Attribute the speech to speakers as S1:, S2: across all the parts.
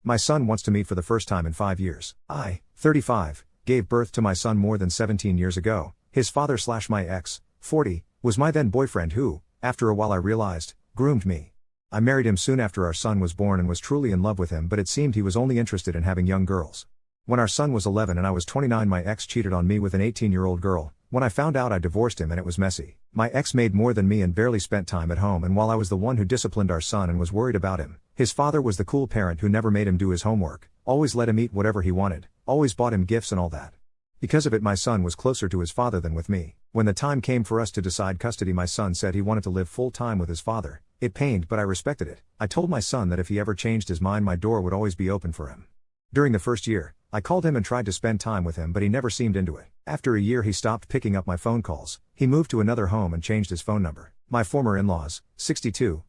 S1: My son wants to meet for the first time in 5 years. I, 35, gave birth to my son more than 17 years ago. His father/my ex, 40, was my then boyfriend who, after a while I realized, groomed me. I married him soon after our son was born and was truly in love with him, but it seemed he was only interested in having young girls. When our son was 11 and I was 29, my ex cheated on me with an 18-year-old girl. When I found out, I divorced him and it was messy. My ex made more than me and barely spent time at home, and while I was the one who disciplined our son and was worried about him, his father was the cool parent who never made him do his homework, always let him eat whatever he wanted, always bought him gifts and all that. Because of it, my son was closer to his father than with me. When the time came for us to decide custody, my son said he wanted to live full time with his father. It pained, but I respected it. I told my son that if he ever changed his mind, my door would always be open for him. During the first year, I called him and tried to spend time with him, but he never seemed into it. After a year, he stopped picking up my phone calls. He moved to another home and changed his phone number. My former in-laws, 62,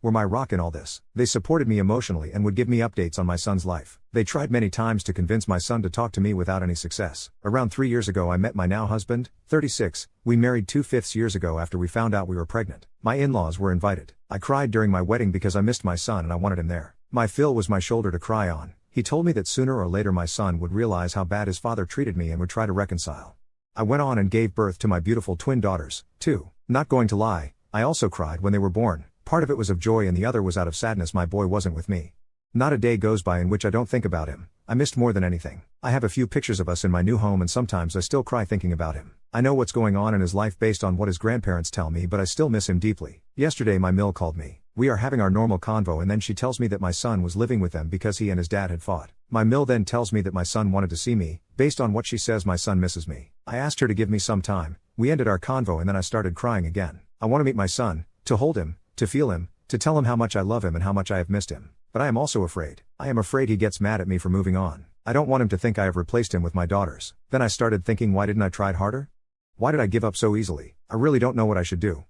S1: were my rock in all this. They supported me emotionally and would give me updates on my son's life. They tried many times to convince my son to talk to me without any success. Around 3 years ago, I met my now husband, 36. We married 2/5 years ago after we found out we were pregnant. My in-laws were invited. I cried during my wedding because I missed my son and I wanted him there. My Phil was my shoulder to cry on. He told me that sooner or later my son would realize how bad his father treated me and would try to reconcile. I went on and gave birth to my beautiful twin daughters, too. Not going to lie, I also cried when they were born. Part of it was of joy and the other was out of sadness my boy wasn't with me. Not a day goes by in which I don't think about him. I missed more than anything. I have a few pictures of us in my new home and sometimes I still cry thinking about him. I know what's going on in his life based on what his grandparents tell me, but I still miss him deeply. Yesterday my Mill called me. We are having our normal convo and then she tells me that my son was living with them because he and his dad had fought. My Mill then tells me that my son wanted to see me. Based on what she says, my son misses me. I asked her to give me some time. We ended our convo and then I started crying again. I want to meet my son, to hold him, to feel him, to tell him how much I love him and how much I have missed him. But I am also afraid. I am afraid he gets mad at me for moving on. I don't want him to think I have replaced him with my daughters. Then I started thinking, why didn't I try harder? Why did I give up so easily? I really don't know what I should do.